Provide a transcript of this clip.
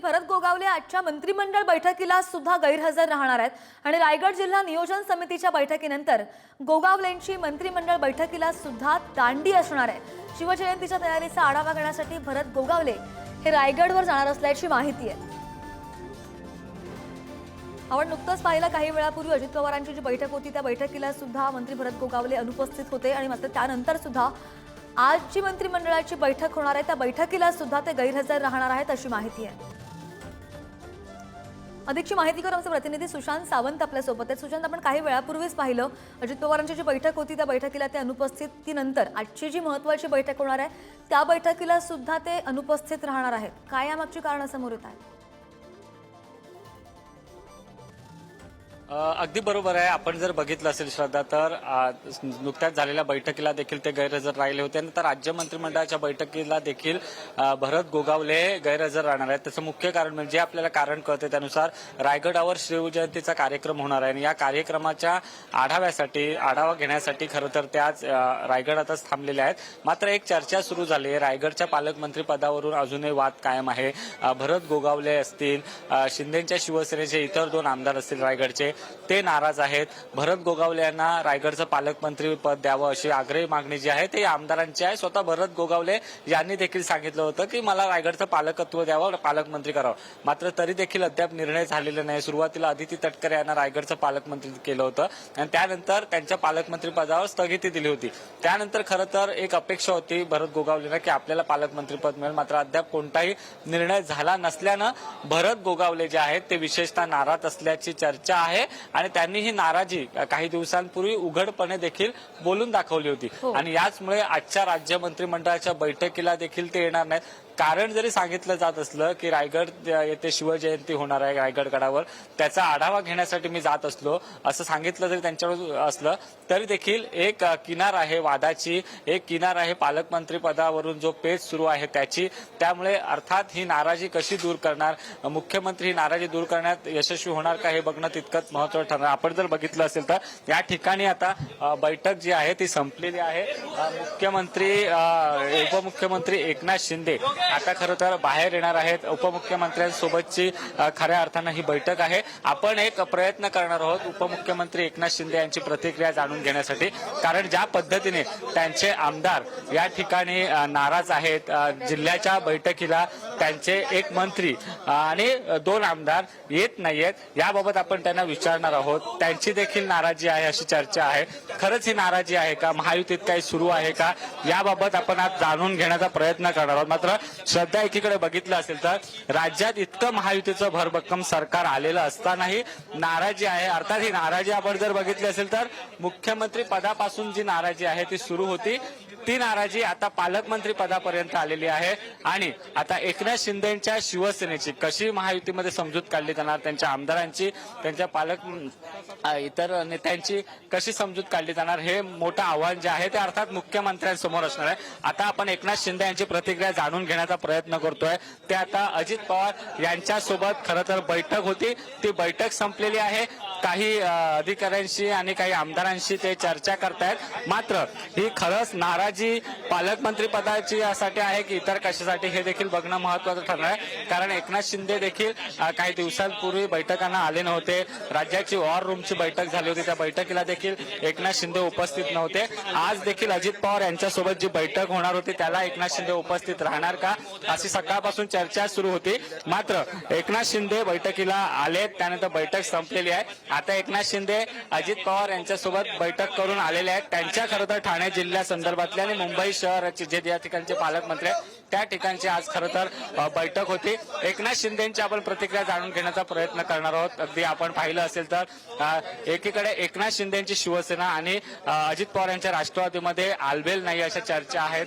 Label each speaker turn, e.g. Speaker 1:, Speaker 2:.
Speaker 1: भरत गोगावले आजच्या मंत्रिमंडळ बैठकीला सुद्धा गैरहजर राहणार आहेत आणि रायगड जिल्हा नियोजन समितीच्या बैठकीनंतर गोगावलेंची मंत्रिमंडळ बैठकीला सुद्धा दांडी असणार आहे। शिवजयंतीच्या तयारीचा आढावा घेण्यासाठी भरत गोगावले हे रायगडवर जाणार असल्याची माहिती आहे। आपण नुकतंच पाहिलं काही वेळापूर्वी अजित पवारांची जी बैठक होती त्या बैठकीला सुद्धा मंत्री भरत गोगावले अनुपस्थित होते आणि मात्र त्यानंतर सुद्धा आज जी मंत्रिमंडळाची बैठक होणार आहे त्या बैठकीला सुद्धा ते गैरहजर राहणार आहेत अशी माहिती आहे। अधिकची माहिती करून आमचे प्रतिनिधी सुशांत सावंत आपल्या सोबत आहेत। सुशांत, आपण काही वेळापूर्वीच पाहिलं अजित पवारांची जी बैठक होती त्या बैठकीला ते अनुपस्थितीनंतर आजची जी महत्त्वाची बैठक होणार आहे त्या बैठकीला सुद्धा ते अनुपस्थित राहणार आहेत। काय यामागची कारणं समोर येत आहेत?
Speaker 2: अगदी बरोबर आहे। आपण जर बघितलं असेल श्रद्धा तर नुकत्याच झालेल्या बैठकीला देखील ते गैरहजर राहिले होते। नंतर राज्य मंत्रिमंडळाच्या बैठकीला देखील भरत गोगावले गैरहजर राहणार आहेत। त्याचं मुख्य कारण म्हणजे आपल्याला कारण कळते त्यानुसार रायगडावर शिवजयंतीचा कार्यक्रम होणार आहे आणि या कार्यक्रमाच्या आढावा घेण्यासाठी खरं तर ते आज रायगडातच थांबलेले आहेत। मात्र एक चर्चा सुरू झाली आहे। रायगडच्या पालकमंत्री पदावरून अजूनही वाद कायम आहे। भरत गोगावले असतील, शिंदेच्या शिवसेनेचे इतर 2 आमदार असतील रायगडचे, ते नाराज आहेत। भरत गोगावले यांना रायगडचं पालकमंत्री पद द्यावं अशी आग्रही मागणी जी आहे ते आमदारांची आहे। स्वतः भरत गोगावले यांनी देखील सांगितलं होतं की मला रायगडचं पालकत्व द्यावं, पालकमंत्री करावं। मात्र तरी देखील अद्याप निर्णय झालेला नाही। सुरुवातीला अदिती तटकरे यांना रायगडचं पालकमंत्री केलं होतं आणि त्यानंतर त्यांच्या पालकमंत्री पदावर स्थगिती दिली होती। त्यानंतर खरं तर एक अपेक्षा होती भरत गोगावलेंना की आपल्याला पालकमंत्री पद मिळेल। मात्र अद्याप कोणताही निर्णय झाला नसल्यानं भरत गोगावले जे आहेत ते विशेषतः नाराज असल्याची चर्चा आहे आणि त्यांनी ही नाराजी काही दिवसांपूर्वी उघडपणे देखील बोलून दाखवली होती आणि याचमुळे आजच्या राज्य मंत्रिमंडळाच्या बैठकीला देखील ते येणार नाहीत। कारण जरी सांगितलं जात असलं की रायगड येथे शिवजयंती होणार आहे रायगडगडावर, त्याचा आढावा घेण्यासाठी मी जात असलो असं सांगितलं जरी त्यांच्यावर असलं तरी देखील एक किनार आहे वादाची, एक किनार आहे पालकमंत्री पदावरून जो पेच सुरू आहे त्याची। त्यामुळे अर्थात ही नाराजी कशी दूर करणार, मुख्यमंत्री ही नाराजी दूर करण्यात यशस्वी होणार का हे बघणं तितकंच महत्त्वाचं ठरणार। आपण जर बघितलं असेल तर या ठिकाणी आता बैठक जी आहे ती संपलेली आहे। उपमुख्यमंत्री एकनाथ शिंदे आता खरं तर बाहेर येणार आहेत। उपमुख्यमंत्र्यांसोबतची खऱ्या अर्थानं ही बैठक आहे। आपण एक प्रयत्न करणार आहोत उपमुख्यमंत्री एकनाथ शिंदे यांची प्रतिक्रिया जाणून घेण्यासाठी, कारण ज्या पद्धतीने त्यांचे आमदार या ठिकाणी नाराज आहेत, जिल्ह्याच्या बैठकीला त्यांचे एक मंत्री आणि 2 आमदार येत नाहीयेत, याबाबत आपण त्यांना विचारणार आहोत। त्यांची देखील नाराजी आहे अशी चर्चा आहे। खरंच ही नाराजी आहे का, महायुतीत काही सुरू आहे का, याबाबत आपण आज जाणून घेण्याचा प्रयत्न करणार आहोत। मात्र श्रद्धा, एकीकडे बघितलं असेल तर राज्यात इतकं महायुतीचं भरभक्कम सरकार आलेलं असतानाही नाराजी आहे। अर्थात ही नाराजी आपण जर बघितली असेल तर मुख्यमंत्री पदापासून जी नाराजी आहे ती सुरू होती, ती नाराजी आता पालकमंत्री पदापर्यंत आलेली आहे आणि आता एकनाथ शिंदेच्या शिवसेनेची कशी महायुतीमध्ये समजूत काढली जाणार, त्यांच्या आमदारांची, त्यांच्या इतर नेत्यांची कशी समजूत काढली जाणार, हे मोठं आव्हान जे आहे ते अर्थात मुख्यमंत्र्यांसमोर असणार आहे। आता आपण एकनाथ शिंदे यांची प्रतिक्रिया जाणून घेण्याचा प्रयत्न करतोय। ते आता अजित पवार यांच्यासोबत खरं तर बैठक होती, ती बैठक संपलेली आहे। काही अधिकाऱ्यांशी आणि काही आमदारांशी ते चर्चा करतायत। मात्र ही खरंच नाराजी पालकमंत्री पदाची यासाठी आहे की इतर कशासाठी हे देखील बघणं महत्त्वाचं ठरणार आहे। कारण एकनाथ शिंदे देखील काही दिवसांपूर्वी बैठकांना आले नव्हते। राज्याची वॉर रूमची बैठक झाली होती, त्या बैठकीला देखील एकनाथ शिंदे उपस्थित नव्हते। आज देखील अजित पवार यांच्यासोबत जी बैठक होणार होती त्याला एकनाथ शिंदे उपस्थित राहणार का अशी सकाळपासून चर्चा सुरू होती। मात्र एकनाथ शिंदे बैठकीला आलेत, त्यानंतर बैठक संपलेली आहे। आता एकनाथ शिंदे अजित पवार यांच्यासोबत बैठक करून आलेले आहेत। त्यांच्या खरं तर ठाणे जिल्ह्यासंदर्भातल्या आणि मुंबई शहराचे जे या ठिकाणचे पालकमंत्री आहेत त्या ठिकाणची आज खरं तर बैठक होती। एकनाथ शिंदेची आपण प्रतिक्रिया जाणून घेण्याचा प्रयत्न करणार आहोत। अगदी आपण पाहिलं असेल तर एकीकडे एकनाथ शिंदेची शिवसेना आणि अजित पवार यांच्या राष्ट्रवादीमध्ये आलबेल नाही अशा चर्चा आहेत।